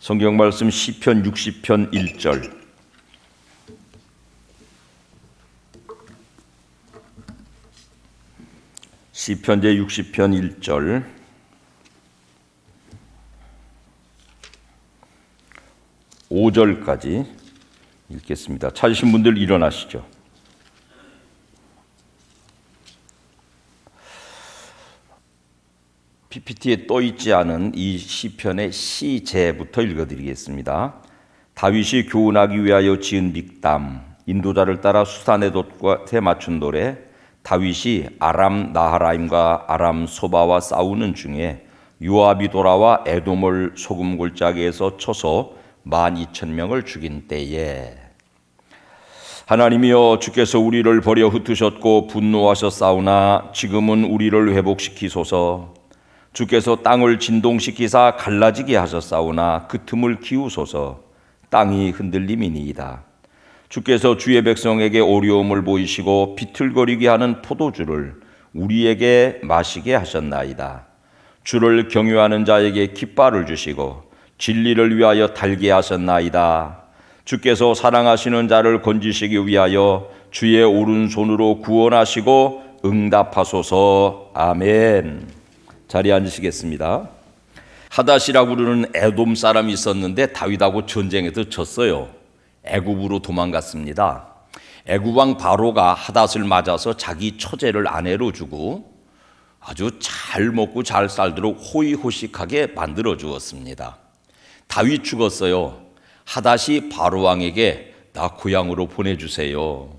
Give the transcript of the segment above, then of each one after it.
성경 말씀 시편 60편 1절. 시편 제 60편 1절. 5절까지 읽겠습니다. 찾으신 분들 일어나시죠. PPT에 떠 있지 않은 이 시편의 시제부터 읽어드리겠습니다. 다윗이 교훈하기 위하여 지은 믹담, 인도자를 따라 수산의 돛에 맞춘 노래. 다윗이 아람 나하라임과 아람 소바와 싸우는 중에 요압이 돌아와 에돔을 소금 골짜기에서 쳐서 12,000명을 죽인 때에, 하나님이여, 주께서 우리를 버려 흩으셨고 분노하셨사오나 지금은 우리를 회복시키소서. 주께서 땅을 진동시키사 갈라지게 하셨사오나 그 틈을 기우소서. 땅이 흔들림이니이다. 주께서 주의 백성에게 어려움을 보이시고 비틀거리게 하는 포도주를 우리에게 마시게 하셨나이다. 주를 경외하는 자에게 깃발을 주시고 진리를 위하여 달게 하셨나이다. 주께서 사랑하시는 자를 건지시기 위하여 주의 오른손으로 구원하시고 응답하소서. 아멘. 자리에 앉으시겠습니다. 하닷이라고 부르는 에돔 사람이 있었는데 다윗하고 전쟁에서 졌어요. 애굽으로 도망갔습니다. 애굽 왕 바로가 하닷을 맞아서 자기 처제를 아내로 주고 아주 잘 먹고 잘 살도록 호의호식하게 만들어 주었습니다. 다윗 죽었어요. 하닷이 바로 왕에게 나 고향으로 보내주세요.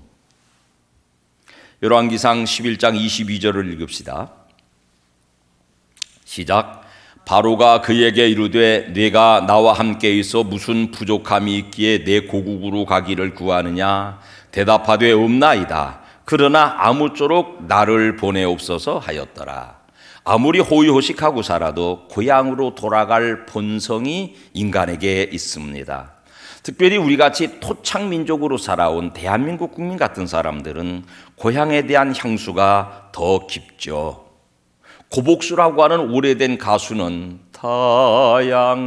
열왕기상 11장 22절을 읽읍시다. 시작. 바로가 그에게 이르되 네가 나와 함께 있어 무슨 부족함이 있기에 내 고국으로 가기를 구하느냐. 대답하되 없나이다. 그러나 아무쪼록 나를 보내옵소서 하였더라. 아무리 호의호식하고 살아도 고향으로 돌아갈 본성이 인간에게 있습니다. 특별히 우리같이 토착민족으로 살아온 대한민국 국민 같은 사람들은 고향에 대한 향수가 더 깊죠. 고복수라고 하는 오래된 가수는 타양살이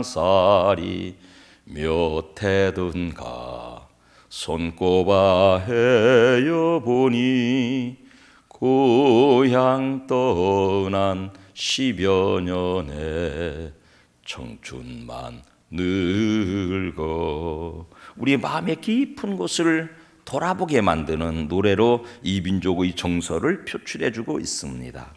몇 해든가 손꼽아 헤어보니 고향 떠난 10여 년에 청춘만 늙어. 우리 마음의 깊은 곳을 돌아보게 만드는 노래로 이 민족의 정서를 표출해주고 있습니다.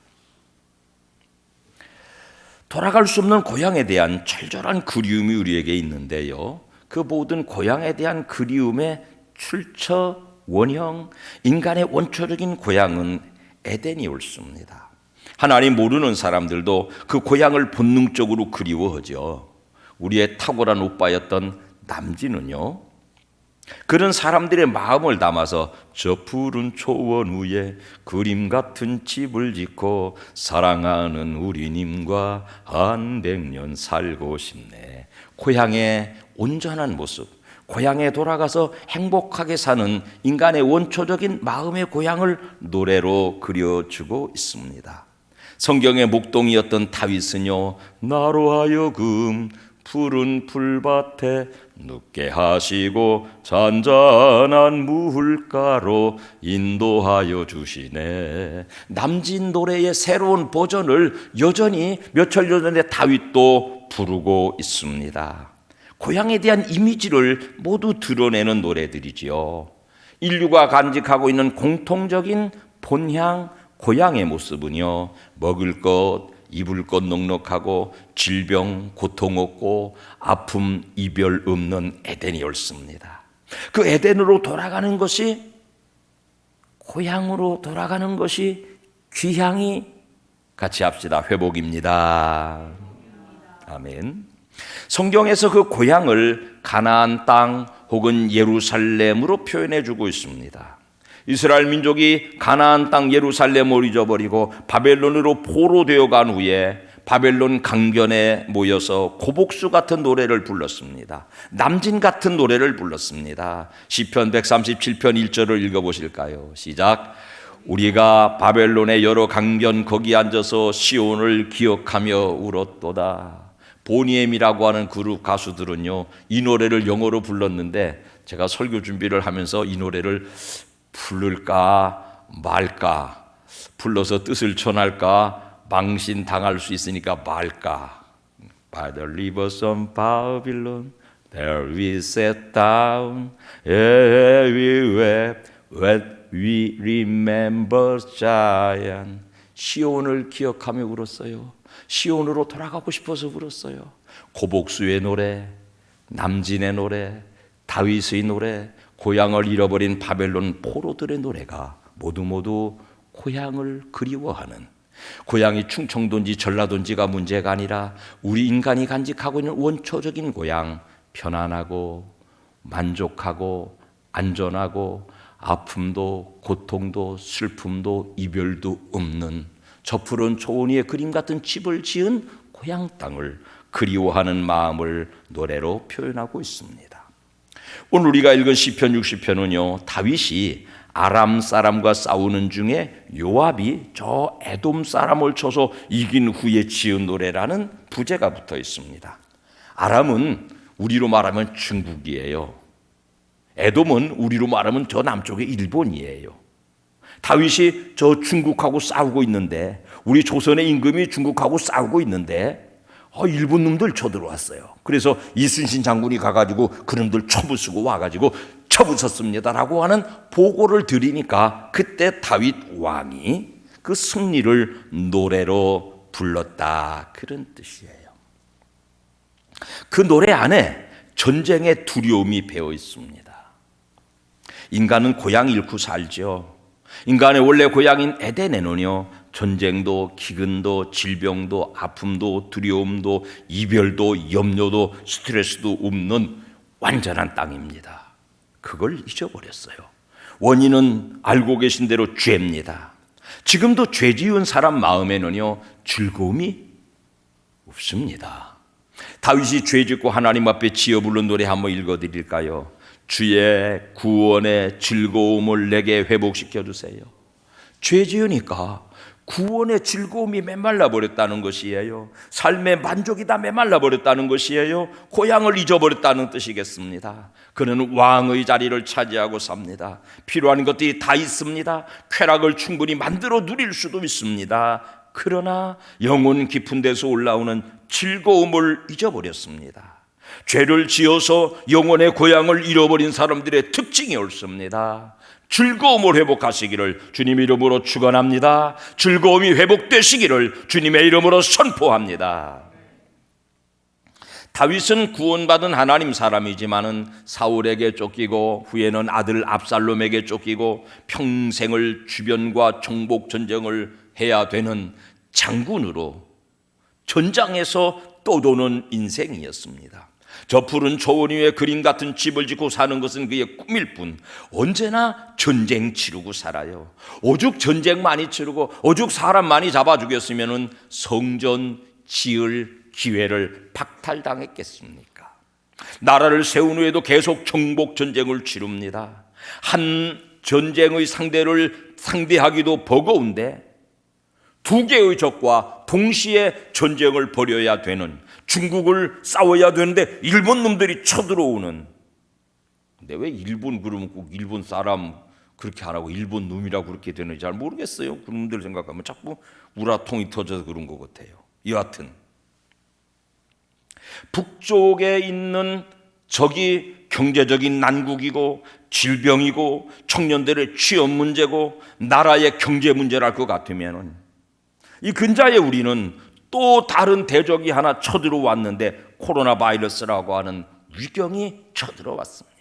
돌아갈 수 없는 고향에 대한 절절한 그리움이 우리에게 있는데요, 그 모든 고향에 대한 그리움의 출처, 원형, 인간의 원초적인 고향은 에덴이 옳습니다. 하나님 모르는 사람들도 그 고향을 본능적으로 그리워하죠. 우리의 탁월한 오빠였던 남진은요, 그런 사람들의 마음을 담아서 저 푸른 초원 위에 그림 같은 집을 짓고 사랑하는 우리님과 한 100년 살고 싶네. 고향의 온전한 모습, 고향에 돌아가서 행복하게 사는 인간의 원초적인 마음의 고향을 노래로 그려주고 있습니다. 성경의 목동이었던 다윗은요, 나로 하여금 푸른 풀밭에 눕게 하시고 잔잔한 물가로 인도하여 주시네. 남진 노래의 새로운 버전을 여전히 몇천 년 전에 다윗도 부르고 있습니다. 고향에 대한 이미지를 모두 드러내는 노래들이지요. 인류가 간직하고 있는 공통적인 본향, 고향의 모습은요, 먹을 것, 입을 것 넉넉하고 질병, 고통 없고 아픔, 이별 없는 에덴이 옳습니다. 그 에덴으로 돌아가는 것이, 고향으로 돌아가는 것이 귀향이, 같이 합시다, 회복입니다. 아멘. 성경에서 그 고향을 가나안 땅 혹은 예루살렘으로 표현해 주고 있습니다. 이스라엘 민족이 가나안 땅 예루살렘을 잊어버리고 바벨론으로 포로되어 간 후에 바벨론 강변에 모여서 고복수 같은 노래를 불렀습니다. 남진 같은 노래를 불렀습니다. 시편 137편 1절을 읽어보실까요? 시작. 우리가 바벨론의 여러 강변 거기 앉아서 시온을 기억하며 울었도다. 보니엠이라고 하는 그룹 가수들은요, 이 노래를 영어로 불렀는데 제가 설교 준비를 하면서 이 노래를 부를까 말까, 불러서 뜻을 전할까 망신당할 수 있으니까 말까. By the rivers of Babylon there we sat down, we wept when we remember Zion. 시온을 기억하며 울었어요. 시온으로 돌아가고 싶어서 울었어요. 고복수의 노래, 남진의 노래, 다윗의 노래, 고향을 잃어버린 바벨론 포로들의 노래가 모두 고향을 그리워하는, 고향이 충청도인지 전라도인지가 문제가 아니라 우리 인간이 간직하고 있는 원초적인 고향, 편안하고 만족하고 안전하고 아픔도 고통도 슬픔도 이별도 없는 저 푸른 초원 위에 그림 같은 집을 지은 고향 땅을 그리워하는 마음을 노래로 표현하고 있습니다. 오늘 우리가 읽은 시편 60편은요, 다윗이 아람 사람과 싸우는 중에 요압이 저 에돔 사람을 쳐서 이긴 후에 지은 노래라는 부제가 붙어 있습니다. 아람은 우리로 말하면 중국이에요. 에돔은 우리로 말하면 저 남쪽의 일본이에요. 다윗이 저 중국하고 싸우고 있는데, 우리 조선의 임금이 중국하고 싸우고 있는데 일본 놈들 쳐들어왔어요. 그래서 이순신 장군이 가가지고 그놈들 쳐부수고 와가지고 쳐부쉈습니다라고 하는 보고를 드리니까 그때 다윗 왕이 그 승리를 노래로 불렀다, 그런 뜻이에요. 그 노래 안에 전쟁의 두려움이 배어 있습니다. 인간은 고향 잃고 살죠. 인간의 원래 고향인 에덴에는요, 전쟁도 기근도 질병도 아픔도 두려움도 이별도 염려도 스트레스도 없는 완전한 땅입니다. 그걸 잊어버렸어요. 원인은 알고 계신 대로 죄입니다. 지금도 죄 지은 사람 마음에는요, 즐거움이 없습니다. 다윗이 죄 짓고 하나님 앞에 지어 부른 노래 한번 읽어드릴까요? 주의 구원의 즐거움을 내게 회복시켜 주세요. 죄 지으니까 구원의 즐거움이 메말라 버렸다는 것이에요. 삶의 만족이 다 메말라 버렸다는 것이에요. 고향을 잊어버렸다는 뜻이겠습니다. 그는 왕의 자리를 차지하고 삽니다. 필요한 것들이 다 있습니다. 쾌락을 충분히 만들어 누릴 수도 있습니다. 그러나 영혼 깊은 데서 올라오는 즐거움을 잊어버렸습니다. 죄를 지어서 영혼의 고향을 잃어버린 사람들의 특징이 옳습니다. 즐거움을 회복하시기를 주님 이름으로 축원합니다. 즐거움이 회복되시기를 주님의 이름으로 선포합니다. 다윗은 구원받은 하나님 사람이지만은 사울에게 쫓기고 후에는 아들 압살롬에게 쫓기고 평생을 주변과 정복 전쟁을 해야 되는 장군으로 전장에서 떠도는 인생이었습니다. 저 푸른 초원 위에 그림 같은 집을 짓고 사는 것은 그의 꿈일 뿐, 언제나 전쟁 치르고 살아요. 오죽 전쟁 많이 치르고 오죽 사람 많이 잡아 죽였으면 성전 지을 기회를 박탈당했겠습니까? 나라를 세운 후에도 계속 정복 전쟁을 치릅니다. 한 전쟁의 상대를 상대하기도 버거운데 두 개의 적과 동시에 전쟁을 벌여야 되는, 중국을 싸워야 되는데 일본 놈들이 쳐들어오는. 근데 왜 일본 그러면 꼭 일본 사람 그렇게 안 하고 일본 놈이라고 그렇게 되는지 잘 모르겠어요. 그놈들 생각하면 자꾸 우라통이 터져서 그런 것 같아요. 여하튼 북쪽에 있는 적이 경제적인 난국이고 질병이고 청년들의 취업 문제고 나라의 경제 문제랄 것 같으면, 이 근자에 우리는 또 다른 대적이 하나 쳐들어왔는데 코로나 바이러스라고 하는 위경이 쳐들어왔습니다.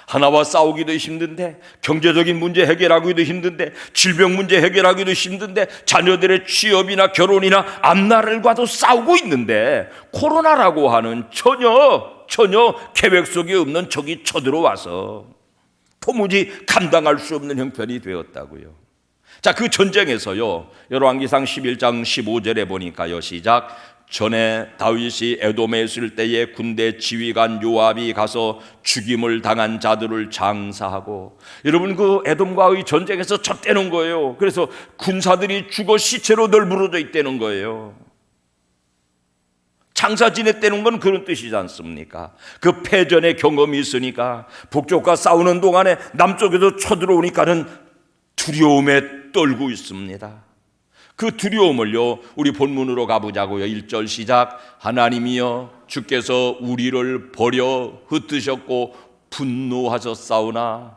하나와 싸우기도 힘든데, 경제적인 문제 해결하기도 힘든데, 질병 문제 해결하기도 힘든데, 자녀들의 취업이나 결혼이나 앞날과도 싸우고 있는데 코로나라고 하는 전혀 계획 속에 없는 적이 쳐들어와서 도무지 감당할 수 없는 형편이 되었다고요. 자, 그 전쟁에서요, 열왕기상 11장 15절에 보니까요, 시작. 전에 다윗이 에돔에 있을 때에 군대 지휘관 요압이 가서 죽임을 당한 자들을 장사하고, 여러분 그 에돔과의 전쟁에서 졌다는 거예요. 그래서 군사들이 죽어 시체로 널브러져 있다는 거예요. 장사 지냈다는 건 그런 뜻이지 않습니까? 그 패전의 경험이 있으니까 북쪽과 싸우는 동안에 남쪽에서 쳐들어오니까는 두려움에 떨고 있습니다. 그 두려움을요, 우리 본문으로 가보자고요. 1절 시작. 하나님이여 주께서 우리를 버려 흩으셨고 분노하셨사오나.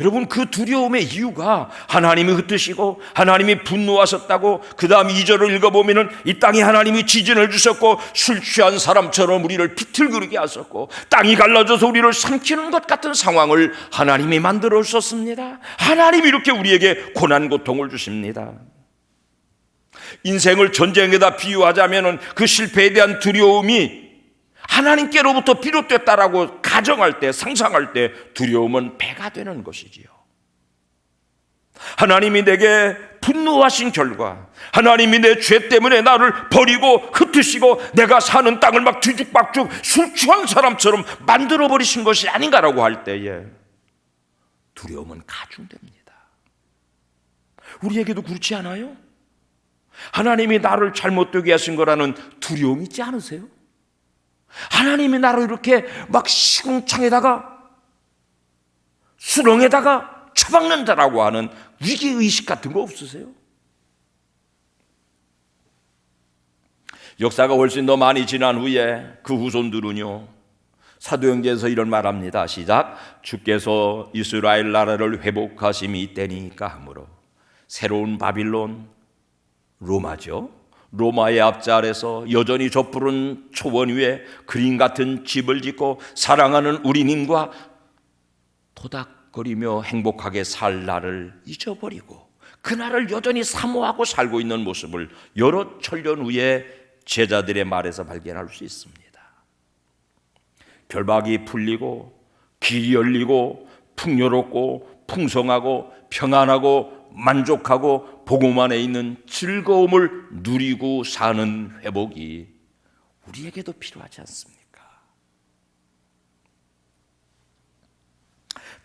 여러분, 그 두려움의 이유가 하나님이 흩으시고 하나님이 분노하셨다고, 그 다음 2절을 읽어보면 이 땅에 하나님이 지진을 주셨고 술 취한 사람처럼 우리를 비틀거리게 하셨고 땅이 갈라져서 우리를 삼키는 것 같은 상황을 하나님이 만들어 주셨습니다. 하나님이 이렇게 우리에게 고난 고통을 주십니다. 인생을 전쟁에다 비유하자면 그 실패에 대한 두려움이 하나님께로부터 비롯됐다라고 가정할 때, 상상할 때 두려움은 배가 되는 것이지요. 하나님이 내게 분노하신 결과, 하나님이 내 죄 때문에 나를 버리고 흩으시고 내가 사는 땅을 막 뒤죽박죽 술 취한 사람처럼 만들어버리신 것이 아닌가라고 할 때에 두려움은 가중됩니다. 우리에게도 그렇지 않아요? 하나님이 나를 잘못되게 하신 거라는 두려움이 있지 않으세요? 하나님이 나를 이렇게 막 시궁창에다가 수렁에다가 처박는다라고 하는 위기의식 같은 거 없으세요? 역사가 훨씬 더 많이 지난 후에 그 후손들은요, 사도행전에서 이런 말합니다. 시작. 주께서 이스라엘 나라를 회복하심이 이때니까 하므로 새로운 바빌론, 로마죠. 로마의 앞자 아래서 여전히 저 푸른 초원 위에 그림 같은 집을 짓고 사랑하는 우리님과 토닥거리며 행복하게 살 날을 잊어버리고 그날을 여전히 사모하고 살고 있는 모습을 여러 천년 후에 제자들의 말에서 발견할 수 있습니다. 결박이 풀리고 길이 열리고 풍요롭고 풍성하고 평안하고 만족하고 복음 안에 있는 즐거움을 누리고 사는 회복이 우리에게도 필요하지 않습니까?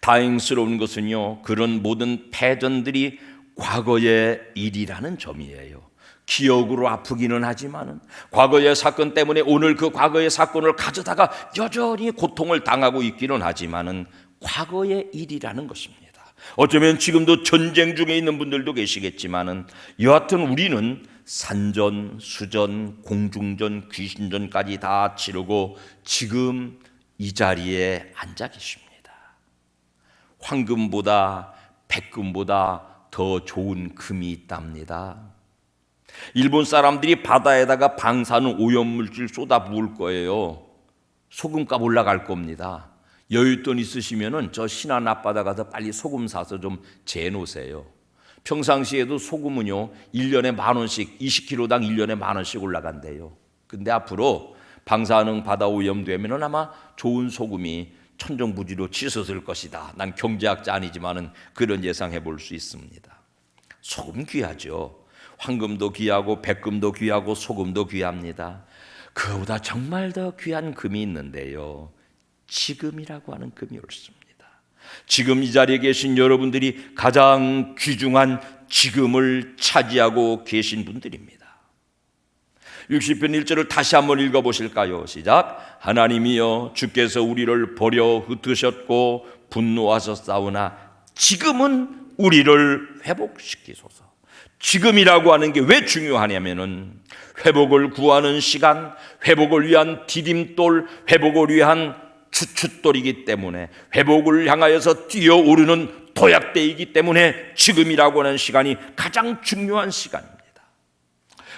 다행스러운 것은요, 그런 모든 패전들이 과거의 일이라는 점이에요. 기억으로 아프기는 하지만은 과거의 사건 때문에 오늘 그 과거의 사건을 가져다가 여전히 고통을 당하고 있기는 하지만은 과거의 일이라는 것입니다. 어쩌면 지금도 전쟁 중에 있는 분들도 계시겠지만은 여하튼 우리는 산전, 수전, 공중전, 귀신전까지 다 치르고 지금 이 자리에 앉아 계십니다. 황금보다 백금보다 더 좋은 금이 있답니다. 일본 사람들이 바다에다가 방사능 오염물질 쏟아 부을 거예요. 소금값 올라갈 겁니다. 여윳돈 있으시면은 저 신안 앞바다 가서 빨리 소금 사서 좀 재놓으세요. 평상시에도 소금은요 1년에 10,000원씩 20kg당 1년에 10,000원씩 올라간대요. 근데 앞으로 방사능 바다 오염되면은 아마 좋은 소금이 천정부지로 치솟을 것이다. 난 경제학자 아니지만은 그런 예상해 볼 수 있습니다. 소금 귀하죠. 황금도 귀하고 백금도 귀하고 소금도 귀합니다. 그보다 정말 더 귀한 금이 있는데요, 지금이라고 하는 금이 옳습니다. 지금 이 자리에 계신 여러분들이 가장 귀중한 지금을 차지하고 계신 분들입니다. 60편 1절을 다시 한번 읽어보실까요? 시작. 하나님이여 주께서 우리를 버려 흩으셨고 분노하셨사오나 지금은 우리를 회복시키소서. 지금이라고 하는 게 왜 중요하냐면은 회복을 구하는 시간, 회복을 위한 디딤돌, 회복을 위한 추춧돌이기 때문에, 회복을 향하여서 뛰어오르는 도약대이기 때문에 지금이라고 하는 시간이 가장 중요한 시간입니다.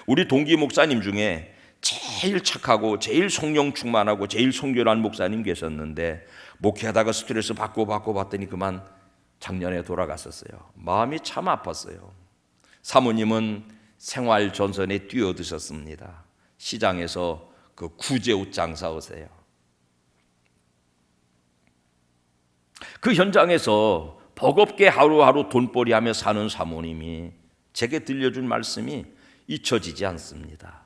우리 동기 목사님 중에 제일 착하고 제일 성령 충만하고 제일 성결한 목사님 계셨는데 목회하다가 스트레스 받고 봤더니 그만 작년에 돌아갔었어요. 마음이 참 아팠어요. 사모님은 생활 전선에 뛰어드셨습니다. 시장에서 그 구제옷 장사하세요. 그 현장에서 버겁게 하루하루 돈벌이하며 사는 사모님이 제게 들려준 말씀이 잊혀지지 않습니다.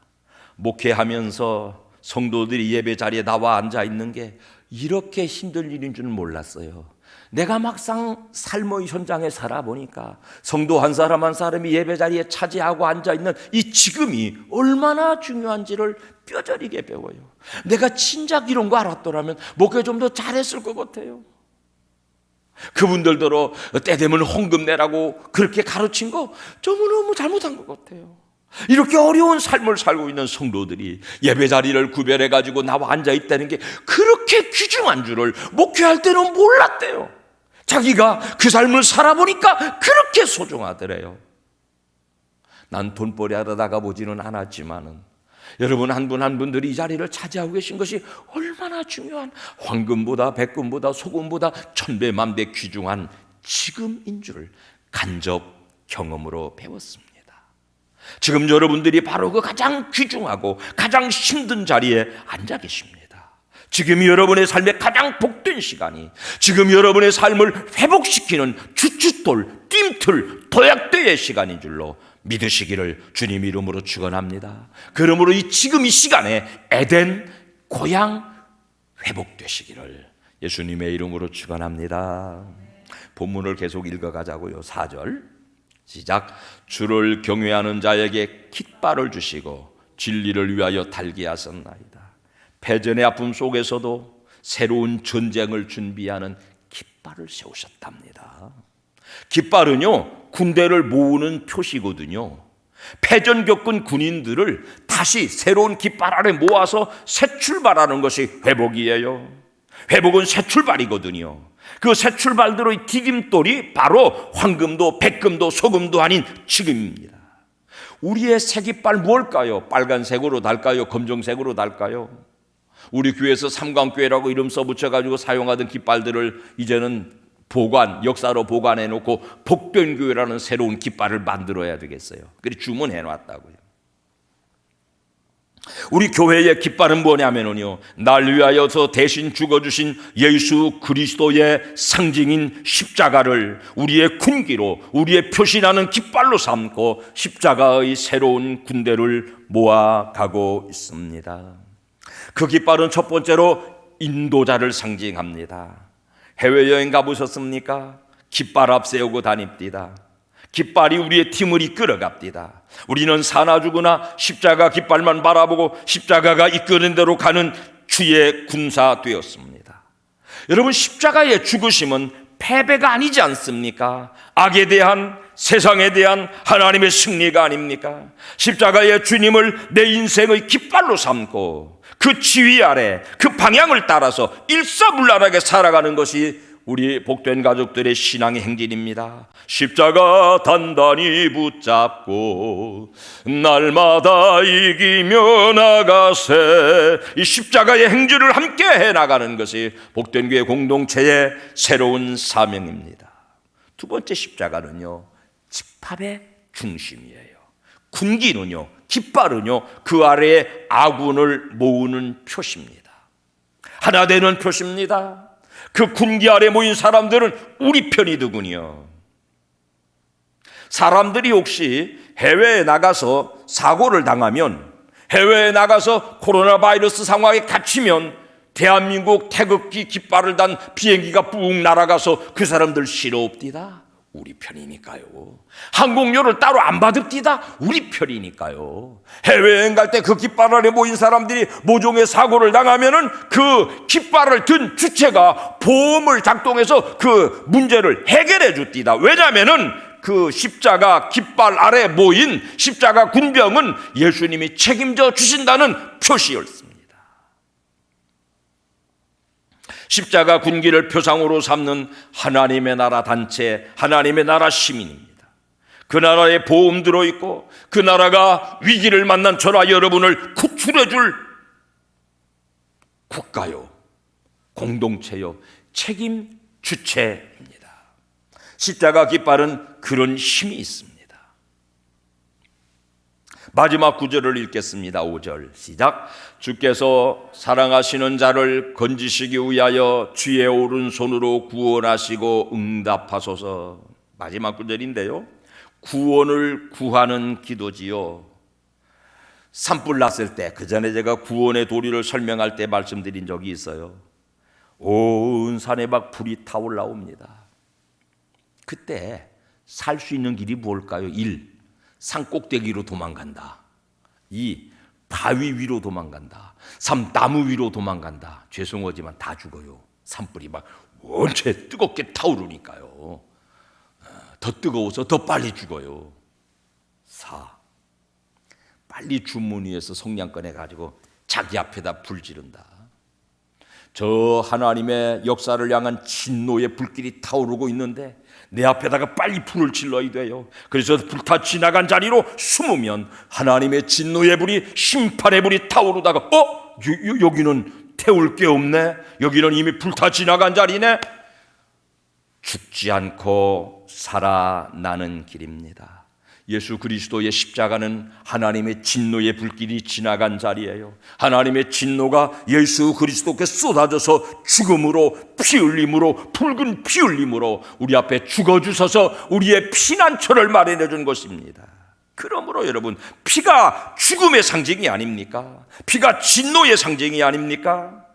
목회하면서 성도들이 예배 자리에 나와 앉아 있는 게 이렇게 힘들 일인 줄 몰랐어요. 내가 막상 삶의 현장에 살아보니까 성도 한 사람 한 사람이 예배 자리에 차지하고 앉아있는 이 지금이 얼마나 중요한지를 뼈저리게 배워요. 내가 진작 이런 거 알았더라면 목회 좀 더 잘했을 것 같아요. 그분들더러 때 되면 헌금 내라고 그렇게 가르친 거 너무 잘못한 것 같아요. 이렇게 어려운 삶을 살고 있는 성도들이 예배 자리를 구별해가지고 나와 앉아있다는 게 그렇게 귀중한 줄을 목회할 때는 몰랐대요. 자기가 그 삶을 살아보니까 그렇게 소중하더래요. 난 돈벌이 하러 나가보지는 않았지만은 여러분 한 분 한 분들이 이 자리를 차지하고 계신 것이 얼마나 중요한, 황금보다 백금보다 소금보다 천배 만배 귀중한 지금인 줄 간접 경험으로 배웠습니다. 지금 여러분들이 바로 그 가장 귀중하고 가장 힘든 자리에 앉아 계십니다. 지금이 여러분의 삶의 가장 복된 시간이, 지금 여러분의 삶을 회복시키는 주춧돌, 뜀틀, 도약대의 시간인 줄로 믿으시기를 주님 이름으로 축원합니다. 그러므로 지금 이 시간에 에덴 고향 회복되시기를 예수님의 이름으로 축원합니다. 본문을 계속 읽어가자고요. 4절 시작. 주를 경외하는 자에게 깃발을 주시고 진리를 위하여 달게 하셨나이다. 패전의 아픔 속에서도 새로운 전쟁을 준비하는 깃발을 세우셨답니다. 깃발은요, 군대를 모으는 표시거든요. 패전 겪은 군인들을 다시 새로운 깃발 아래 모아서 새 출발하는 것이 회복이에요. 회복은 새 출발이거든요. 그 새 출발들의 디딤돌이 바로 황금도 백금도 소금도 아닌 지금입니다. 우리의 새 깃발 무엇일까요? 빨간색으로 달까요? 검정색으로 달까요? 우리 교회에서 삼광교회라고 이름 써붙여가지고 사용하던 깃발들을 이제는 역사로 보관해놓고 복된 교회라는 새로운 깃발을 만들어야 되겠어요. 그래서 주문해놨다고요. 우리 교회의 깃발은 뭐냐면요, 날 위하여서 대신 죽어주신 예수 그리스도의 상징인 십자가를 우리의 군기로, 우리의 표시나는 깃발로 삼고 십자가의 새로운 군대를 모아가고 있습니다. 그 깃발은 첫 번째로 인도자를 상징합니다. 해외여행 가보셨습니까? 깃발 앞세우고 다닙니다. 깃발이 우리의 팀을 이끌어갑니다. 우리는 사나 죽으나 십자가 깃발만 바라보고 십자가가 이끄는 대로 가는 주의 군사 되었습니다. 여러분, 십자가의 죽으심은 패배가 아니지 않습니까? 악에 대한, 세상에 대한 하나님의 승리가 아닙니까? 십자가의 주님을 내 인생의 깃발로 삼고 그 지휘 아래 그 방향을 따라서 일사불란하게 살아가는 것이 우리 복된 가족들의 신앙의 행진입니다. 십자가 단단히 붙잡고 날마다 이기며 나가세. 이 십자가의 행진을 함께 해나가는 것이 복된 교회 공동체의 새로운 사명입니다. 두 번째 십자가는요, 집합의 중심이에요. 군기는요, 깃발은요, 그 아래에 아군을 모으는 표시입니다. 하나 되는 표시입니다. 그 군기 아래 모인 사람들은 우리 편이더군요. 사람들이 혹시 해외에 나가서 사고를 당하면, 해외에 나가서 코로나 바이러스 상황에 갇히면 대한민국 태극기 깃발을 단 비행기가 뿡 날아가서 그 사람들 실어옵디다. 우리 편이니까요. 항공료를 따로 안 받읍디다. 우리 편이니까요. 해외여행 갈 때 그 깃발 아래 모인 사람들이 모종의 사고를 당하면은 그 깃발을 든 주체가 보험을 작동해서 그 문제를 해결해 줍디다. 왜냐하면은 그 십자가 깃발 아래 모인 십자가 군병은 예수님이 책임져 주신다는 표시였습니다. 십자가 군기를 표상으로 삼는 하나님의 나라 단체, 하나님의 나라 시민입니다. 그 나라에 보험 들어있고 그 나라가 위기를 만난 저와 여러분을 구출해 줄 국가요, 공동체요, 책임 주체입니다. 십자가 깃발은 그런 힘이 있습니다. 마지막 구절을 읽겠습니다. 5절 시작. 주께서 사랑하시는 자를 건지시기 위하여 주의 오른손으로 구원하시고 응답하소서. 마지막 구절인데요, 구원을 구하는 기도지요. 산불 났을 때, 그 전에 제가 구원의 도리를 설명할 때 말씀드린 적이 있어요. 온 산에 막 불이 타올라옵니다. 그때 살 수 있는 길이 뭘까요? 1. 산 꼭대기로 도망간다. 2. 바위 위로 도망간다. 3. 나무 위로 도망간다. 죄송하지만 다 죽어요. 산불이 막 원체 뜨겁게 타오르니까요. 더 뜨거워서 더 빨리 죽어요. 4. 빨리 주머니에서 성냥 꺼내가지고 자기 앞에다 불 지른다. 저 하나님의 역사를 향한 진노의 불길이 타오르고 있는데 내 앞에다가 빨리 불을 질러야 돼요. 그래서 불타 지나간 자리로 숨으면 하나님의 진노의 불이, 심판의 불이 타오르다가 여기는 태울 게 없네, 여기는 이미 불타 지나간 자리네. 죽지 않고 살아나는 길입니다. 예수 그리스도의 십자가는 하나님의 진노의 불길이 지나간 자리예요. 하나님의 진노가 예수 그리스도께 쏟아져서 죽음으로, 피 흘림으로, 붉은 피 흘림으로 우리 앞에 죽어주셔서 우리의 피난처를 마련해 준 것입니다. 그러므로 여러분, 피가 죽음의 상징이 아닙니까? 피가 진노의 상징이 아닙니까?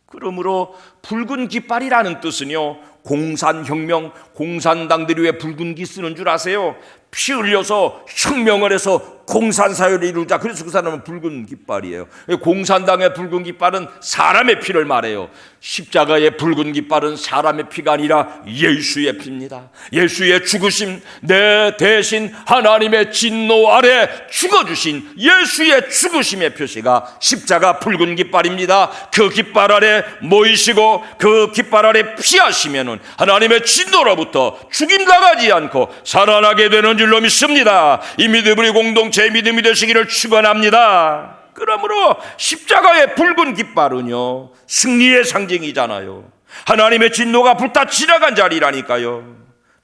그러므로 붉은 깃발이라는 뜻은요, 공산혁명, 공산당들이 왜 붉은 깃 쓰는 줄 아세요? 피 흘려서 혁명을 해서 공산사회를 이루자. 그래서 그 사람은 붉은 깃발이에요. 공산당의 붉은 깃발은 사람의 피를 말해요. 십자가의 붉은 깃발은 사람의 피가 아니라 예수의 피입니다. 예수의 죽으심, 내 대신 하나님의 진노 아래 죽어주신 예수의 죽으심의 표시가 십자가 붉은 깃발입니다. 그 깃발 아래 모이시고 그 깃발 아래 피하시면은 하나님의 진노로부터 죽임 당하지 않고 살아나게 되는 줄로 믿습니다. 이 믿음의 공동체 믿음이 되시기를 축원합니다. 그러므로 십자가의 붉은 깃발은요, 승리의 상징이잖아요. 하나님의 진노가 불타 지나간 자리라니까요.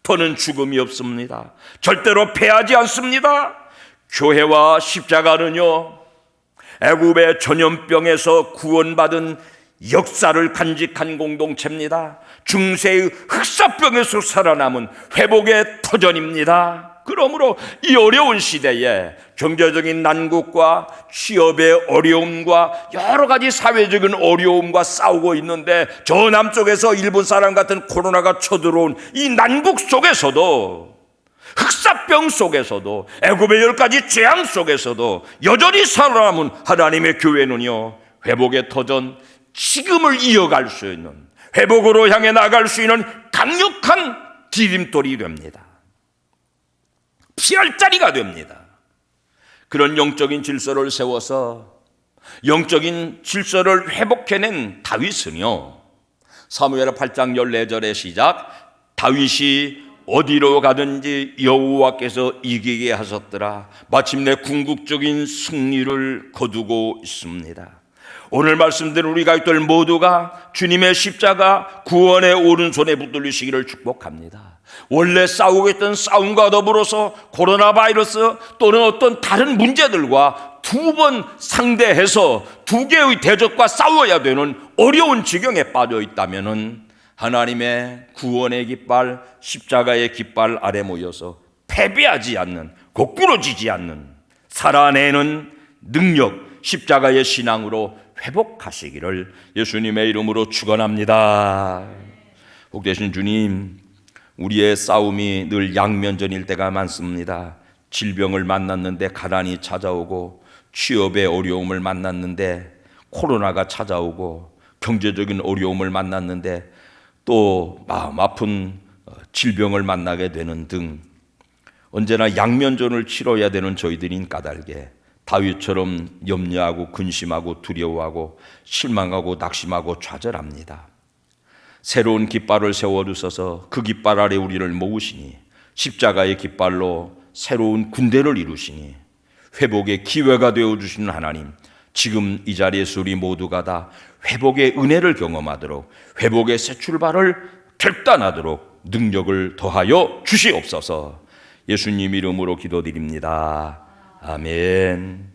더는 죽음이 없습니다. 절대로 패하지 않습니다. 교회와 십자가는요, 애굽의 전염병에서 구원받은 역사를 간직한 공동체입니다. 중세의 흑사병에서 살아남은 회복의 터전입니다. 그러므로 이 어려운 시대에 경제적인 난국과 취업의 어려움과 여러 가지 사회적인 어려움과 싸우고 있는데, 저 남쪽에서 일본 사람 같은 코로나가 쳐들어온 이 난국 속에서도, 흑사병 속에서도, 애굽의 10가지 재앙 속에서도 여전히 살아남은 하나님의 교회는요, 회복의 터전, 지금을 이어갈 수 있는, 회복으로 향해 나갈 수 있는 강력한 디딤돌이 됩니다. 피할 자리가 됩니다. 그런 영적인 질서를 세워서 영적인 질서를 회복해낸 다윗은요, 사무엘 8장 14절의 시작, 다윗이 어디로 가든지 여호와께서 이기게 하셨더라. 마침내 궁극적인 승리를 거두고 있습니다. 오늘 말씀드린 우리 가족들 모두가 주님의 십자가 구원의 오른손에 붙들리시기를 축복합니다. 원래 싸우고 있던 싸움과 더불어서 코로나 바이러스 또는 어떤 다른 문제들과 두 번 상대해서 두 개의 대적과 싸워야 되는 어려운 지경에 빠져 있다면은 하나님의 구원의 깃발, 십자가의 깃발 아래 모여서 패배하지 않는, 거꾸로지지 않는, 살아내는 능력, 십자가의 신앙으로 회복하시기를 예수님의 이름으로 축원합니다. 복되신 주님, 우리의 싸움이 늘 양면전일 때가 많습니다. 질병을 만났는데 가난이 찾아오고, 취업의 어려움을 만났는데 코로나가 찾아오고, 경제적인 어려움을 만났는데 또 마음 아픈 질병을 만나게 되는 등 언제나 양면전을 치러야 되는 저희들인 까닭에 다윗처럼 염려하고 근심하고 두려워하고 실망하고 낙심하고 좌절합니다. 새로운 깃발을 세워주셔서 그 깃발 아래 우리를 모으시니, 십자가의 깃발로 새로운 군대를 이루시니, 회복의 기회가 되어주시는 하나님, 지금 이 자리에서 우리 모두가 다 회복의 은혜를 경험하도록, 회복의 새 출발을 결단하도록 능력을 더하여 주시옵소서. 예수님 이름으로 기도드립니다. 아멘.